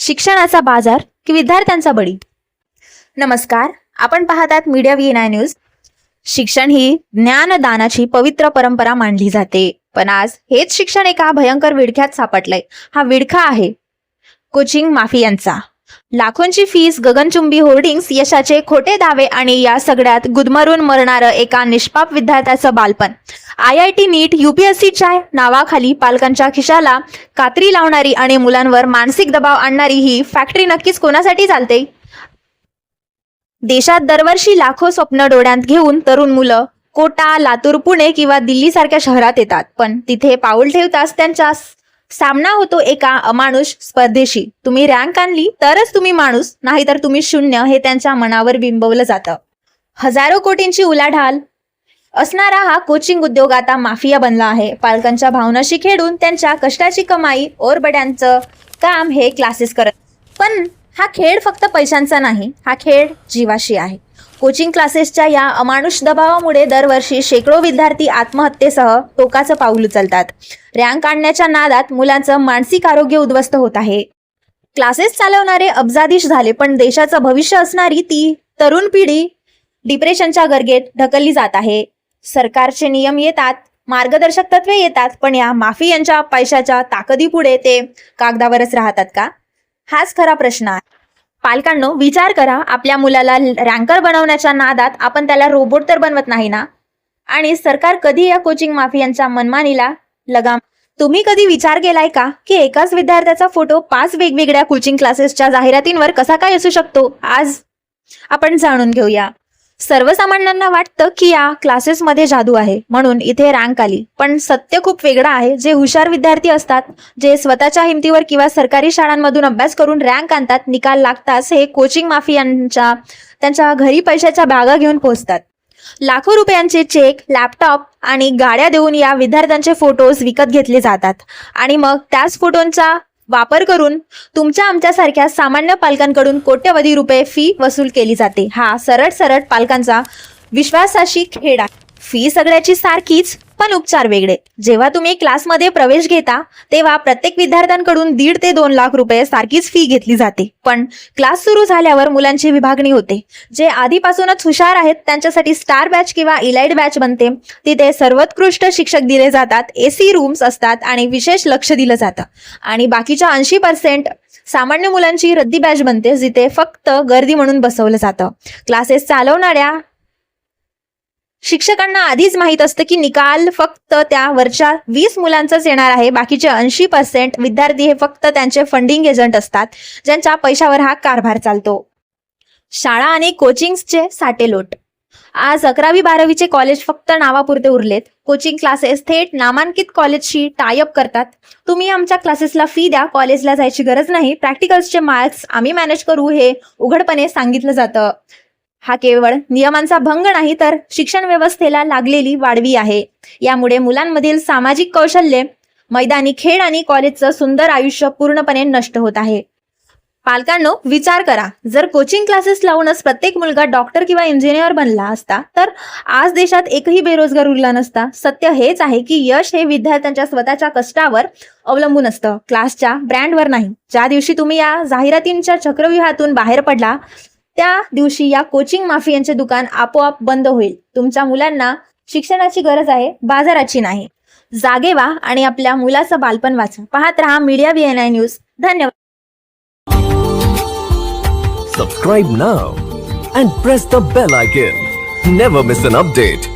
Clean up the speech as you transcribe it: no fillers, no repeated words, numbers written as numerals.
शिक्षणाचा बाजार की विद्यार्थ्यांचा बळी? नमस्कार, आपण पाहतात मीडिया V9 न्यूज. शिक्षण ही ज्ञानदानाची पवित्र परंपरा मानली जाते, पण आज हेच शिक्षण एका भयंकर विडख्यात सापडलंय. हा विडखा आहे कोचिंग माफियांचा. लाखोंची फीस, गगनचुंबी होर्डिंग्स, यशाचे खोटे दावे आणि या सगळ्यात गुदमरून मरणारं एका निष्पाप विद्यार्थ्याचं बालपण. IIT नीट, UPSCच्या नावाखाली पालकांच्या खिशाला कात्री लावणारी आणि मुलांवर मानसिक दबाव आणणारी ही फॅक्टरी नक्कीच कोणासाठी चालते? देशात दरवर्षी लाखो स्वप्न डोळ्यात घेऊन तरुण मुलं कोटा, लातूर, पुणे किंवा दिल्ली सारख्या शहरात येतात, पण तिथे पाऊल ठेवताच त्यांचा सामना होतो एका अमानुष स्पर्धेशी. तुम्ही रँक आणली तरच तुम्ही माणूस, नाहीतर तुम्ही शून्य, हे त्यांच्या मनावर बिंबवलं जातं. हजारो कोटींची उलाढाल असणारा हा कोचिंग उद्योग आता माफिया बनला आहे. पालकांच्या भावनाशी खेळून त्यांच्या कष्टाची कमाई ओरबड्यांचं काम हे क्लासेस करत. पण हा खेळ फक्त पैशांचा नाही, हा खेळ जीवाशी आहे. कोचिंग क्लासेसच्या या अमानुष दबावामुळे दरवर्षी शेकडो विद्यार्थी आत्महत्येसह टोकाचं पाऊल उचलतात. रँक आणण्याच्या नादात मुलांचं मानसिक आरोग्य उद्ध्वस्त होत आहे. क्लासेस चालवणारे अब्जाधीश झाले, पण देशाचं भविष्य असणारी ती तरुण पिढी डिप्रेशनच्या गर्गेत ढकलली जात आहे. सरकारचे नियम येतात, मार्गदर्शक तत्वे येतात, पण या माफियांच्या पैशाच्या ताकदीपुढे ते कागदावरच राहतात का? हाच खरा प्रश्न आहे. पालकांनो, विचार करा, आपल्या मुलाला रँकर बनवण्याच्या नादात आपण त्याला रोबोट तर बनवत नाही ना? आणि सरकार कधी या कोचिंग माफियांच्या मनमानीला लगाम? तुम्ही कधी विचार केलाय का की एकाच विद्यार्थ्याचा फोटो 5 वेगवेगळ्या कोचिंग क्लासेसच्या जाहिरातींवर कसा काय असू शकतो? आज आपण जाणून घेऊया. सर्वसामान्यांना वाटतं की या क्लासेसमध्ये जादू आहे म्हणून इथे रँक आली, पण सत्य खूप वेगळं आहे. जे हुशार विद्यार्थी असतात, जे स्वतःच्या हिमतीवर किंवा सरकारी शाळांमधून अभ्यास करून रँक आणतात, निकाल लागताच हे कोचिंग माफियांच्या त्यांच्या घरी पैशाच्या बॅगा घेऊन पोहोचतात. लाखो रुपयांचे चेक, लॅपटॉप आणि गाड्या देऊन या विद्यार्थ्यांचे फोटोज विकत घेतले जातात आणि मग त्याच फोटोंचा वापर करून तुमच्या आमच्यासारख्या सामान्य पालकांकडून कोट्यवधी रुपये फी वसूल केली जाते. हा सरळ पालकांचा विश्वासाशी खेळ आहे. फी सगळ्याची सारखीच, पण उपचार वेगळे. जेव्हा तुम्ही क्लासमध्ये प्रवेश घेता तेव्हा प्रत्येक विद्यार्थ्यांकडून 1.5 ते 2 लाख रुपये सारखीच फी घेतली जाते. पण क्लास सुरू झाल्यावर मुलांची विभागणी होते. जे आधीपासूनच हुशार आहेत त्यांच्यासाठी स्टार बॅच किंवा इलाइट बॅच बनते. तिथे सर्वोत्कृष्ट शिक्षक दिले जातात, AC रूम्स असतात आणि विशेष लक्ष दिलं जातं. आणि बाकीच्या 80% सामान्य मुलांची रद्दी बॅच बनते, जिथे फक्त गर्दी म्हणून बसवलं जातं. क्लासेस चालवणाऱ्या शिक्षकांना आधीच माहित असतं की निकाल फक्त त्या वरच्या 20 मुलांचाच येणार आहे. बाकीचे 80% विद्यार्थी हे फक्त त्यांचे फंडिंग एजंट असतात, ज्यांच्या पैशावर हा कारभार चालतो. शाळा आणि कोचिंगचे साटेलोट. आज 11वी-12वीचे कॉलेज फक्त नावापुरते उरलेत. कोचिंग क्लासेस थेट नामांकित कॉलेजशी टायअप करतात. तुम्ही आमच्या क्लासेसला फी द्या, कॉलेजला जायची गरज नाही, प्रॅक्टिकल्सचे मार्क्स आम्ही मॅनेज करू, हे उघडपणे सांगितलं जातं. हा केवळ नियमांचा भंग नाही, तर शिक्षण व्यवस्थेला लागलेली वाढवी आहे. यामुळे मुलांमधील सामाजिक कौशल्य, मैदानी खेळ आणि कॉलेजचं सुंदर आयुष्य पूर्णपणे नष्ट होत आहे. पालकांनो, विचार करा, जर कोचिंग क्लासेस लावूनच प्रत्येक मुलगा डॉक्टर किंवा इंजिनियर बनला असता तर आज देशात एकही बेरोजगार उरला नसता. सत्य हेच आहे की यश हे विद्यार्थ्यांच्या स्वतःच्या कष्टावर अवलंबून असतं, क्लासच्या ब्रँडवर नाही. ज्या दिवशी तुम्ही या जाहिरातींच्या चक्रव्यूहातून बाहेर पडला त्या दिवशी या कोचिंग माफियांचे दुकान आपोआप बंद होईल. तुमच्या मुलांना शिक्षणाची गरज आहे, बाजाराची नाही. जागे व्हा आणि आपल्या मुलाचं बालपण वाचा. पाहत रहा मीडिया V9 न्यूज. धन्यवाद. Subscribe now and press the bell icon. Never miss an update.